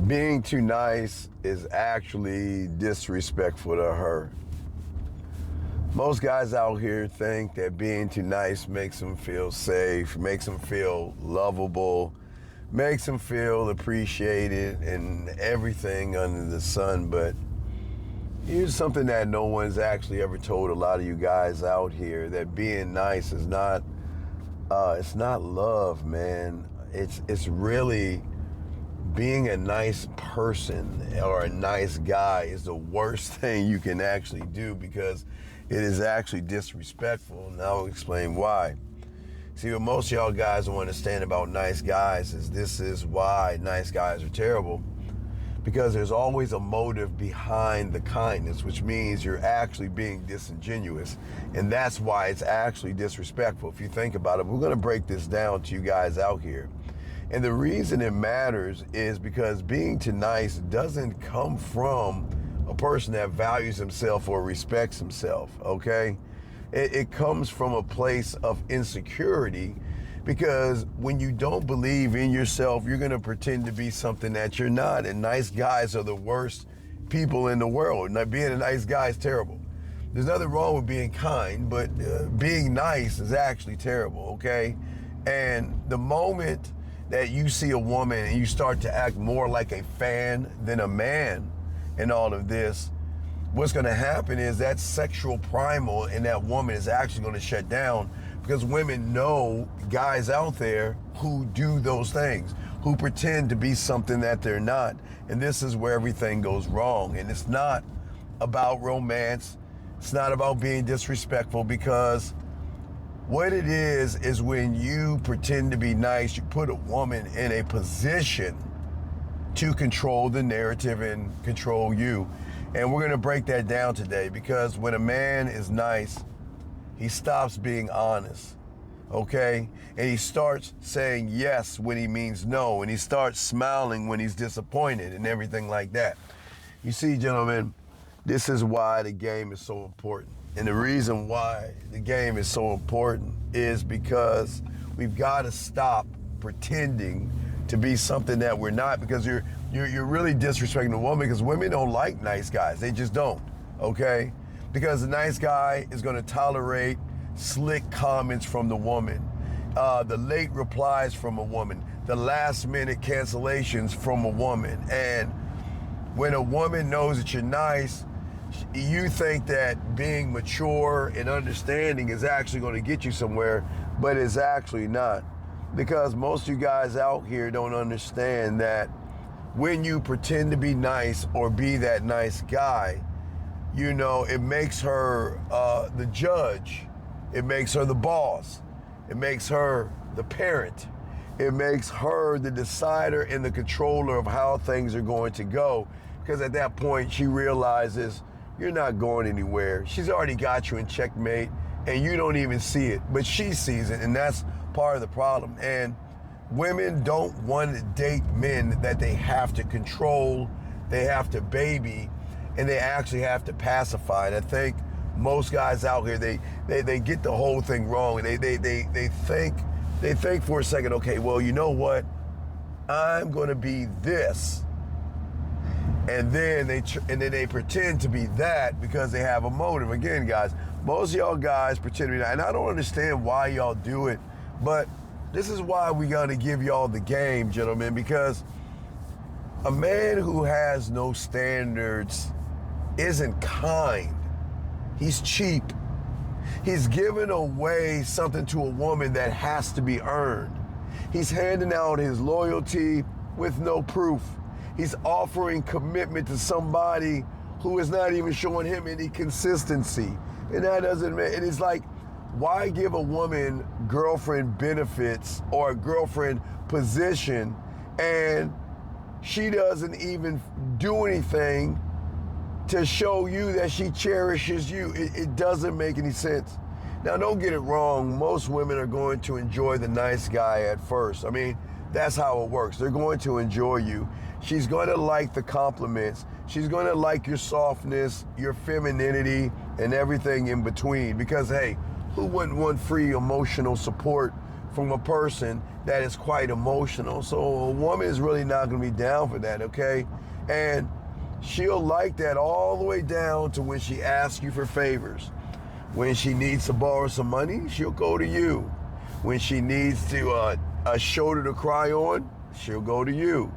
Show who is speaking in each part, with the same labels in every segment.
Speaker 1: Being too nice is actually disrespectful to her. Most guys out here think that being too nice makes them feel safe, makes them feel lovable, makes them feel appreciated and everything under the sun. But here's something that no one's actually ever told a lot of you guys out here, that being nice is not, it's not love, man. It's really being a nice person or a nice guy is the worst thing you can actually do, because it is actually disrespectful. And I'll explain why. See, what most of y'all guys don't understand about nice guys is this is why nice guys are terrible. Because there's always a motive behind the kindness, which means you're actually being disingenuous. And that's why it's actually disrespectful. If you think about it, we're going to break this down to you guys out here. And the reason it matters is because being too nice doesn't come from a person that values himself or respects himself, okay? It comes from a place of insecurity, because when you don't believe in yourself, you're gonna pretend to be something that you're not. And nice guys are the worst people in the world. Now, being a nice guy is terrible. There's nothing wrong with being kind, but being nice is actually terrible, okay? And the moment that you see a woman and you start to act more like a fan than a man in all of this, what's going to happen is that sexual primal in that woman is actually going to shut down, because women know guys out there who do those things, who pretend to be something that they're not. And this is where everything goes wrong. And it's not about romance. It's not about being disrespectful, because what it is when you pretend to be nice, you put a woman in a position to control the narrative and control you. And we're going to break that down today, because when a man is nice, he stops being honest, okay? And he starts saying yes when he means no, and he starts smiling when he's disappointed and everything like that. You see, gentlemen, this is why the game is so important. And the reason why the game is so important is because we've got to stop pretending to be something that we're not, because you're really disrespecting a woman, because women don't like nice guys. They just don't, okay? Because the nice guy is going to tolerate slick comments from the woman, the late replies from a woman, the last minute cancellations from a woman. And when a woman knows that you're nice, you think that being mature and understanding is actually going to get you somewhere, but it's actually not. Because most of you guys out here don't understand that when you pretend to be nice or be that nice guy, you know, it makes her the judge. It makes her the boss. It makes her the parent. It makes her the decider and the controller of how things are going to go. Because at that point, she realizes you're not going anywhere. She's already got you in checkmate, and you don't even see it, but she sees it, and that's part of the problem. And women don't want to date men that they have to control, they have to baby, and they actually have to pacify. And I think most guys out here, they get the whole thing wrong. And they think for a second, okay, well, you know what? I'm going to be this. And then they pretend to be that because they have a motive. Again, guys, most of y'all guys pretend to be that. And I don't understand why y'all do it, but this is why we got to give y'all the game, gentlemen, because a man who has no standards isn't kind. He's cheap. He's giving away something to a woman that has to be earned. He's handing out his loyalty with no proof. He's offering commitment to somebody who is not even showing him any consistency. And that doesn't make, and it's like, why give a woman girlfriend benefits or a girlfriend position and she doesn't even do anything to show you that she cherishes you? It doesn't make any sense. Now, don't get it wrong. Most women are going to enjoy the nice guy at first. I mean, that's how it works. They're going to enjoy you. She's going to like the compliments. She's going to like your softness, your femininity, and everything in between. Because, hey, who wouldn't want free emotional support from a person that is quite emotional. So a woman is really not going to be down for that, okay? And she'll like that all the way down to when she asks you for favors. When she needs to borrow some money, she'll go to you. When she needs to a shoulder to cry on, she'll go to you.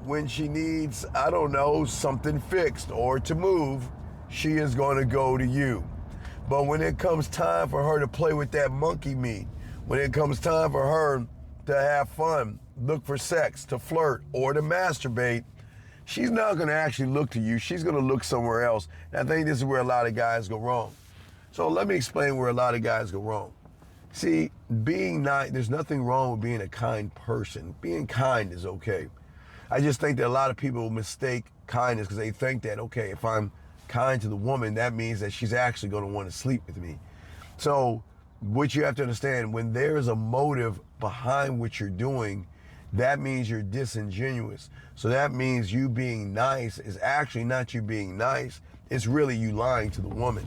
Speaker 1: When she needs, I don't know, something fixed or to move, she is going to go to you. But when it comes time for her to play with that monkey meat, when it comes time for her to have fun, look for sex, to flirt, or to masturbate, she's not going to actually look to you. She's going to look somewhere else. And I think this is where a lot of guys go wrong. So let me explain where a lot of guys go wrong. See, being nice, there's nothing wrong with being a kind person. Being kind is okay. I just think that a lot of people mistake kindness because they think that, okay, if I'm kind to the woman, that means that she's actually going to want to sleep with me. So what you have to understand, when there is a motive behind what you're doing, that means you're disingenuous. So that means you being nice is actually not you being nice. It's really you lying to the woman.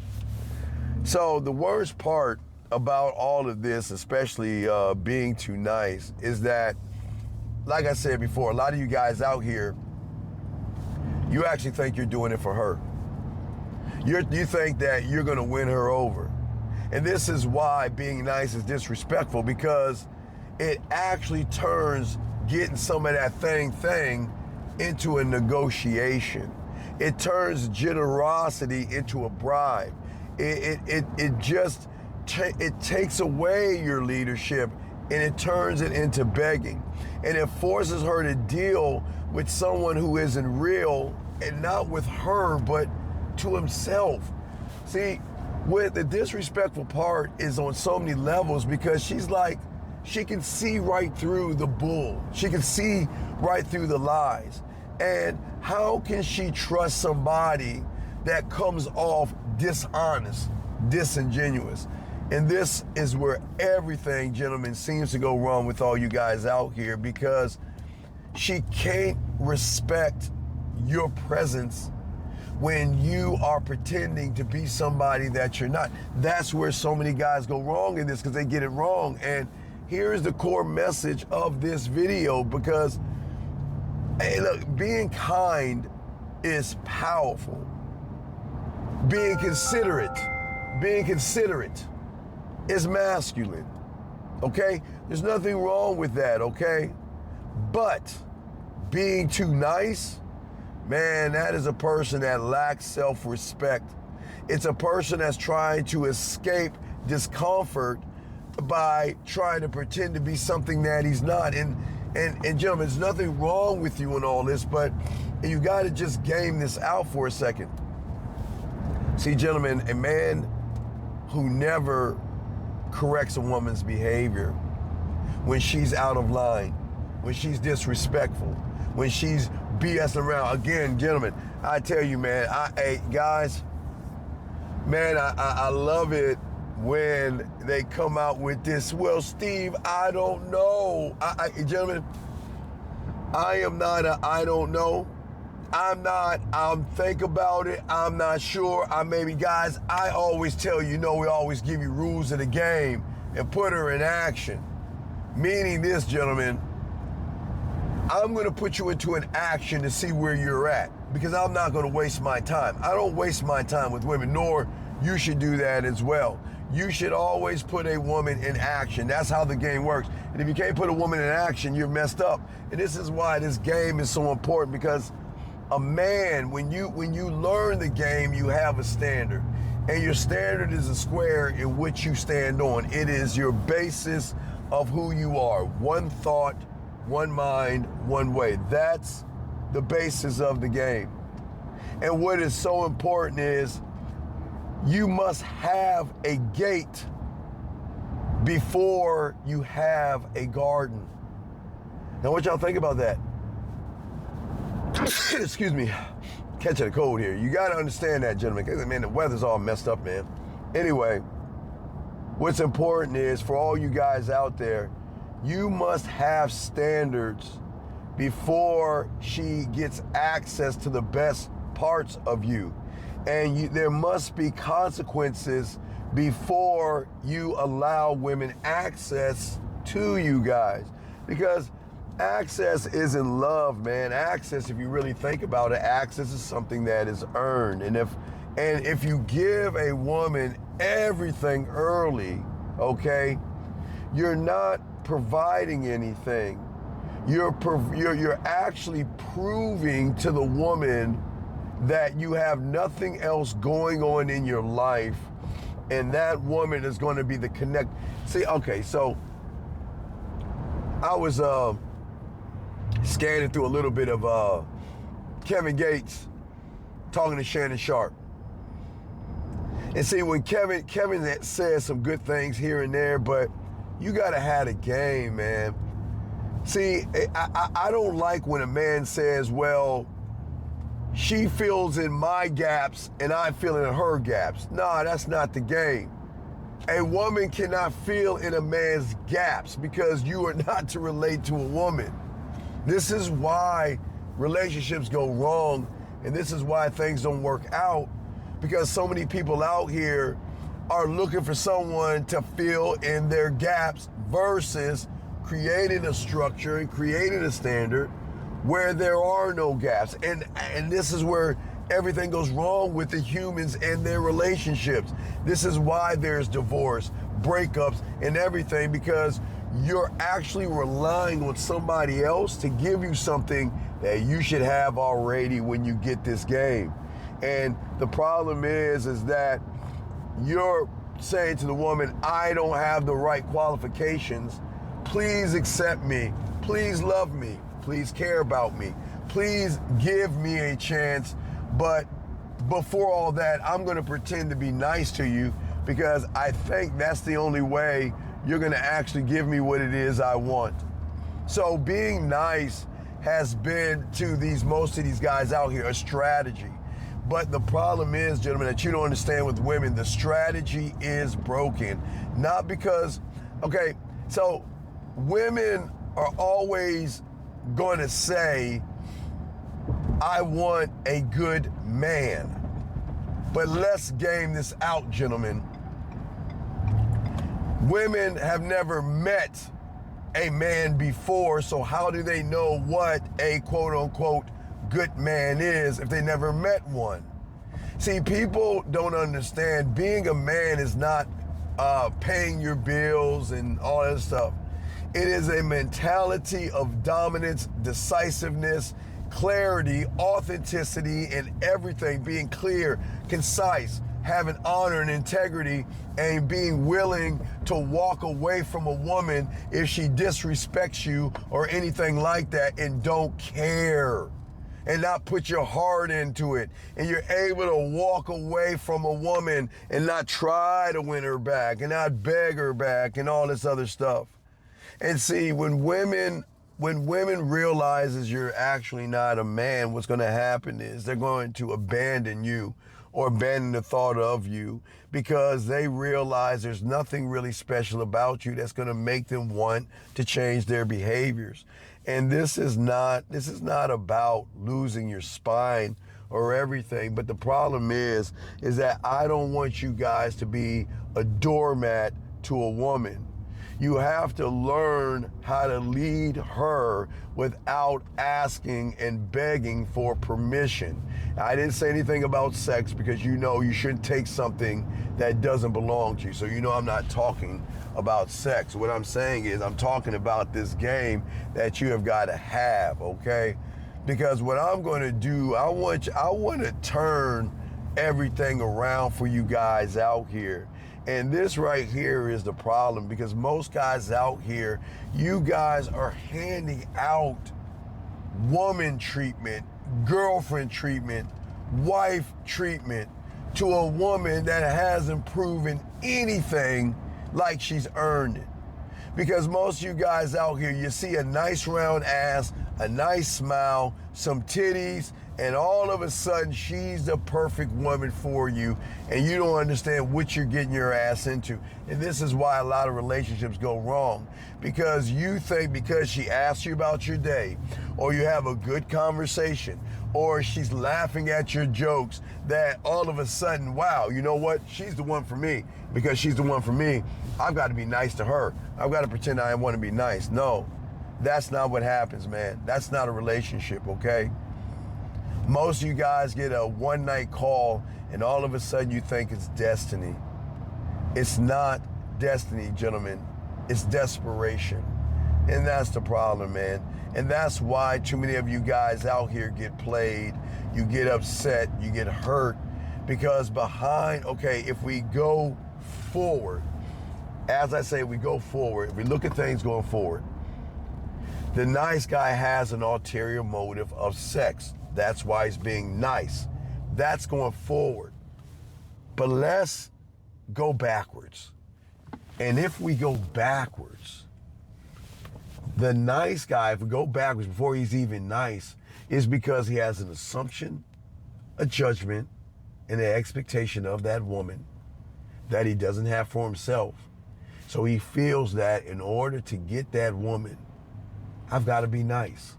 Speaker 1: So the worst part about all of this, especially being too nice, is that, like I said before, a lot of you guys out here, you actually think you're doing it for her. You think that you're going to win her over. And this is why being nice is disrespectful, because it actually turns getting some of that thing into a negotiation. It turns generosity into a bribe. It just takes away your leadership and it turns it into begging. And it forces her to deal with someone who isn't real, and not with her, but to himself. See, with the disrespectful part is on so many levels, because she's like, she can see right through the bull. She can see right through the lies. And how can she trust somebody that comes off dishonest, disingenuous? And this is where everything, gentlemen, seems to go wrong with all you guys out here, because she can't respect your presence when you are pretending to be somebody that you're not. That's where so many guys go wrong in this, because they get it wrong. And here is the core message of this video, because, hey, look, being kind is powerful. Being considerate is masculine, okay? There's nothing wrong with that, okay? But being too nice, man, that is a person that lacks self-respect. It's a person that's trying to escape discomfort by trying to pretend to be something that he's not. And gentlemen, there's nothing wrong with you in all this, but you got to just game this out for a second. See, gentlemen, a man who never corrects a woman's behavior when she's out of line, when she's disrespectful, when she's BSing around. Again, gentlemen, I tell you, man, hey, guys, man, I love it when they come out with this, well, Steve, I don't know. Gentlemen, I am not I don't know. I'm think about it. I'm not sure. Maybe, guys, I always tell you, we always give you rules of the game and put her in action. Meaning this, gentlemen, I'm going to put you into an action to see where you're at, because I'm not going to waste my time. I don't waste my time with women, nor you should do that as well. You should always put a woman in action. That's how the game works. And if you can't put a woman in action, you're messed up. And this is why this game is so important, because a man, when you learn the game, you have a standard. And your standard is a square in which you stand on. It is your basis of who you are. One thought, one mind, one way. That's the basis of the game. And what is so important is you must have a gate before you have a garden. Now, what y'all think about that? Excuse me, catching a cold here. You got to understand that, gentlemen, because, man, the weather's all messed up, man. Anyway, what's important is, for all you guys out there, you must have standards before she gets access to the best parts of you. And there must be consequences before you allow women access to you guys. Because access isn't love, man. Access, if you really think about it, access is something that is earned. And if you give a woman everything early, okay, you're not providing anything. You're actually proving to the woman that you have nothing else going on in your life, and that woman is going to be the connect. See, okay, so I was scanning through a little bit of Kevin Gates talking to Shannon Sharp. And see, when Kevin says some good things here and there, but you gotta have a game, man. See, I don't like when a man says, well, she fills in my gaps and I fill in her gaps. No, that's not the game. A woman cannot fill in a man's gaps because you are not to relate to a woman. This is why relationships go wrong, and this is why things don't work out, because so many people out here are looking for someone to fill in their gaps versus creating a structure and creating a standard where there are no gaps. And this is where everything goes wrong with the humans and their relationships. This is why there's divorce, breakups, and everything, because you're actually relying on somebody else to give you something that you should have already when you get this game. And the problem is that you're saying to the woman, I don't have the right qualifications. Please accept me. Please love me. Please care about me. Please give me a chance. But before all that, I'm going to pretend to be nice to you because I think that's the only way you're going to actually give me what it is I want. So being nice has been to most of these guys out here a strategy. But the problem is, gentlemen, that you don't understand with women, the strategy is broken. Not because, okay, so women are always going to say, I want a good man. But let's game this out, gentlemen. Women have never met a man before, so how do they know what a quote-unquote good man is if they never met one? See, people don't understand being a man is not paying your bills and all that stuff. It is a mentality of dominance, decisiveness, clarity, authenticity, and everything, being clear, concise, having honor and integrity, and being willing to walk away from a woman if she disrespects you or anything like that, and don't care and not put your heart into it. And you're able to walk away from a woman and not try to win her back and not beg her back and all this other stuff. And see, when women realizes you're actually not a man, what's going to happen is they're going to abandon you or abandon the thought of you because they realize there's nothing really special about you that's going to make them want to change their behaviors. And this is not about losing your spine or everything, but the problem is that I don't want you guys to be a doormat to a woman. You have to learn how to lead her without asking and begging for permission. I didn't say anything about sex because you know you shouldn't take something that doesn't belong to you. So you know I'm not talking about sex. What I'm saying is I'm talking about this game that you have got to have, okay? Because what I'm going to do, I want to turn everything around for you guys out here. And this right here is the problem, because most guys out here, you guys are handing out woman treatment, girlfriend treatment, wife treatment to a woman that hasn't proven anything like she's earned it. Because most of you guys out here, you see a nice round ass, a nice smile, some titties, and all of a sudden she's the perfect woman for you, and you don't understand what you're getting your ass into. And this is why a lot of relationships go wrong, because you think because she asks you about your day, or you have a good conversation, or she's laughing at your jokes, that all of a sudden, wow, you know what? She's the one for me. Because she's the one for me, I've got to be nice to her. I've got to pretend I want to be nice. No, that's not what happens, man. That's not a relationship, okay? Most of you guys get a one-night call and all of a sudden you think it's destiny. It's not destiny, gentlemen. It's desperation. And that's the problem, man. And that's why too many of you guys out here get played. You get upset, you get hurt. Because behind, okay, if we go forward, as I say, we go forward, if we look at things going forward, the nice guy has an ulterior motive of sex. That's why he's being nice. That's going forward. But let's go backwards. And if we go backwards, the nice guy, if we go backwards before he's even nice, is because he has an assumption, a judgment, and an expectation of that woman that he doesn't have for himself. So he feels that in order to get that woman, I've got to be nice.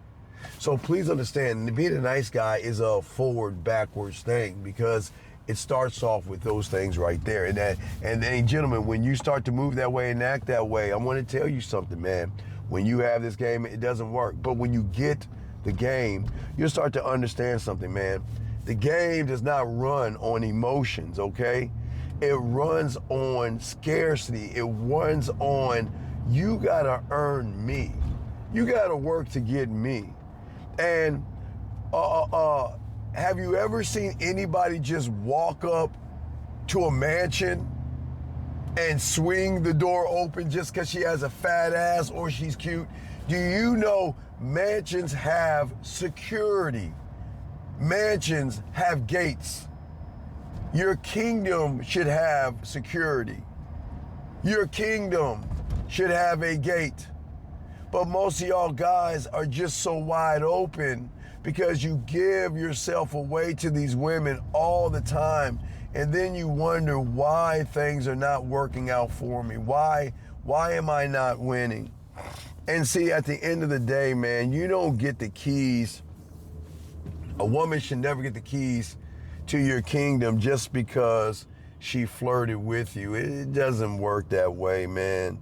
Speaker 1: So please understand, being a nice guy is a forward, backwards thing because it starts off with those things right there. And then, gentlemen, when you start to move that way and act that way, I want to tell you something, man. When you have this game, it doesn't work. But when you get the game, you'll start to understand something, man. The game does not run on emotions, okay? It runs on scarcity. It runs on, you gotta earn me. You gotta work to get me. And have you ever seen anybody just walk up to a mansion and swing the door open just because she has a fat ass or she's cute? Do you know mansions have security? Mansions have gates. Your kingdom should have security. Your kingdom should have a gate. But most of y'all guys are just so wide open because you give yourself away to these women all the time. And then you wonder why things are not working out for me. Why am I not winning? And see, at the end of the day, man, you don't get the keys. A woman should never get the keys to your kingdom just because she flirted with you. It doesn't work that way, man.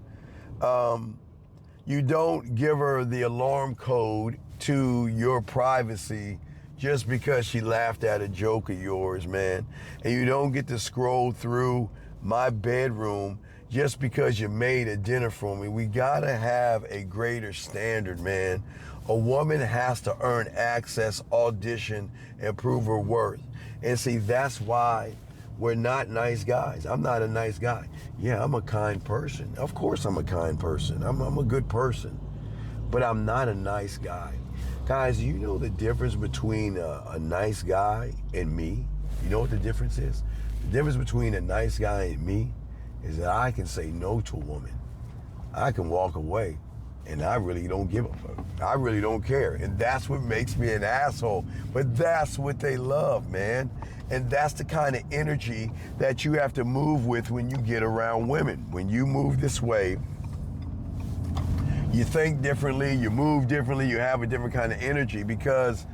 Speaker 1: You don't give her the alarm code to your privacy just because she laughed at a joke of yours, man. And you don't get to scroll through my bedroom just because you made a dinner for me. We gotta have a greater standard, man. A woman has to earn access, audition, and prove her worth. And see, that's why we're not nice guys. I'm not a nice guy. Yeah, I'm a kind person. Of course I'm a kind person. I'm a good person. But I'm not a nice guy. Guys, you know the difference between a nice guy and me? You know what the difference is? The difference between a nice guy and me is that I can say no to a woman. I can walk away. And I really don't give a fuck. I really don't care. And that's what makes me an asshole. But that's what they love, man. And that's the kind of energy that you have to move with when you get around women. When you move this way, you think differently, you move differently, you have a different kind of energy, because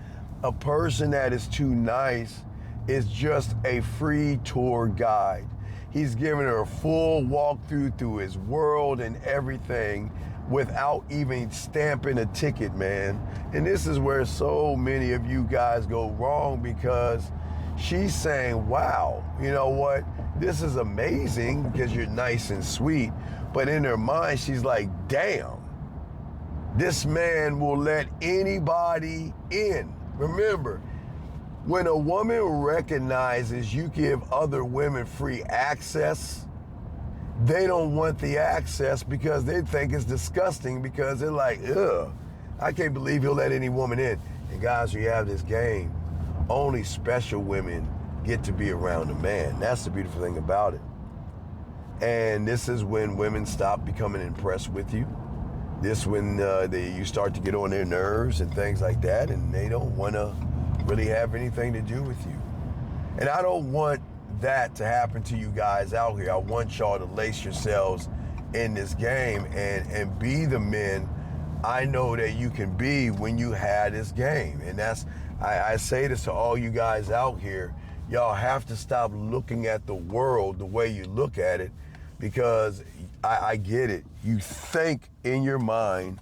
Speaker 1: a person that is too nice is just a free tour guide. He's giving her a full walkthrough through his world and everything without even stamping a ticket, man. And this is where so many of you guys go wrong, because she's saying, wow, you know what? This is amazing because you're nice and sweet. But in her mind, she's like, damn, this man will let anybody in. Remember, when a woman recognizes you give other women free access, they don't want the access because they think it's disgusting, because they're like, ugh, I can't believe he'll let any woman in. And guys, we have this game. Only special women get to be around a man. That's the beautiful thing about it. And this is when women stop becoming impressed with you. This when you start to get on their nerves and things like that, and they don't want to really have anything to do with you. And I don't want that to happen to you guys out here. I want y'all to lace yourselves in this game and be the men I know that you can be when you had this game. And I say this to all you guys out here. Y'all have to stop looking at the world the way you look at it, because I get it. You think in your mind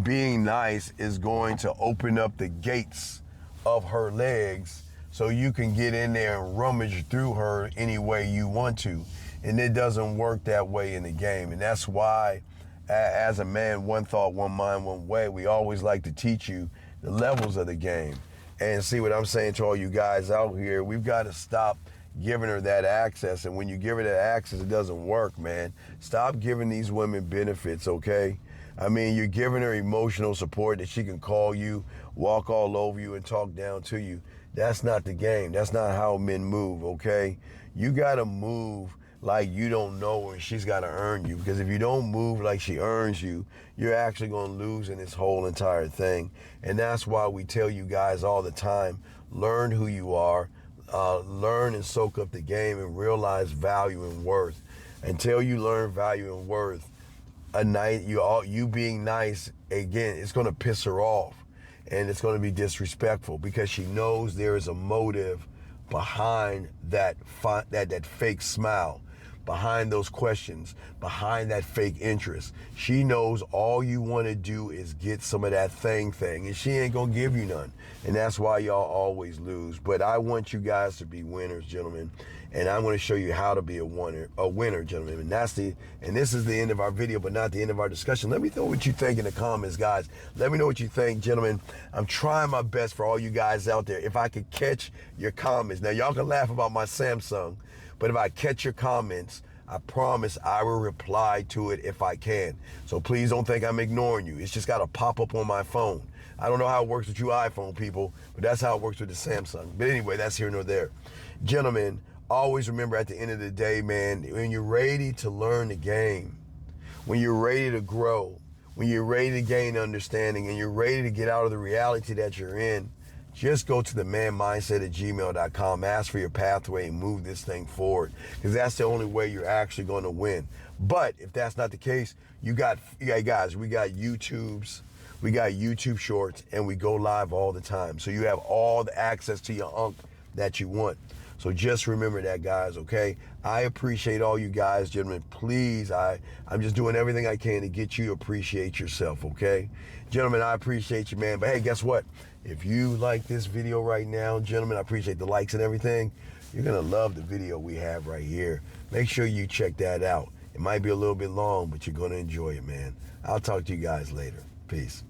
Speaker 1: being nice is going to open up the gates of her legs so you can get in there and rummage through her any way you want to. And it doesn't work that way in the game. And that's why, as a man, one thought, one mind, one way, we always like to teach you the levels of the game. And see what I'm saying to all you guys out here, we've got to stop giving her that access. And when you give her that access, it doesn't work, man. Stop giving these women benefits, okay? I mean, you're giving her emotional support that she can call you, walk all over you, and talk down to you. That's not the game. That's not how men move, okay? You got to move like you don't know her and she's got to earn you. Because if you don't move like she earns you, you're actually going to lose in this whole entire thing. And that's why we tell you guys all the time, learn who you are, learn and soak up the game and realize value and worth. Until you learn value and worth, you being nice, again, it's going to piss her off. And it's going to be disrespectful because she knows there is a motive behind that fake smile, behind those questions, behind that fake interest. She knows all you want to do is get some of that thing, and she ain't going to give you none. And that's why y'all always lose. But I want you guys to be winners, gentlemen. And I'm going to show you how to be a winner, gentlemen. And this is the end of our video, but not the end of our discussion. Let me know what you think in the comments, guys. Let me know what you think, gentlemen. I'm trying my best for all you guys out there. If I could catch your comments. Now, y'all can laugh about my Samsung, but if I catch your comments, I promise I will reply to it if I can. So please don't think I'm ignoring you. It's just got to pop up on my phone. I don't know how it works with you iPhone people, but that's how it works with the Samsung. But anyway, that's here nor there. Gentlemen, always remember at the end of the day, man, when you're ready to learn the game, when you're ready to grow, when you're ready to gain understanding, and you're ready to get out of the reality that you're in, just go to the manmindset@gmail.com, ask for your pathway, and move this thing forward, because that's the only way you're actually going to win. But if that's not the case, guys, we got YouTube shorts, and we go live all the time. So you have all the access to your unk that you want. So just remember that, guys, okay? I appreciate all you guys, gentlemen. Please, I'm just doing everything I can to get you to appreciate yourself, okay? Gentlemen, I appreciate you, man. But hey, guess what? If you like this video right now, gentlemen, I appreciate the likes and everything. You're going to love the video we have right here. Make sure you check that out. It might be a little bit long, but you're going to enjoy it, man. I'll talk to you guys later. Peace.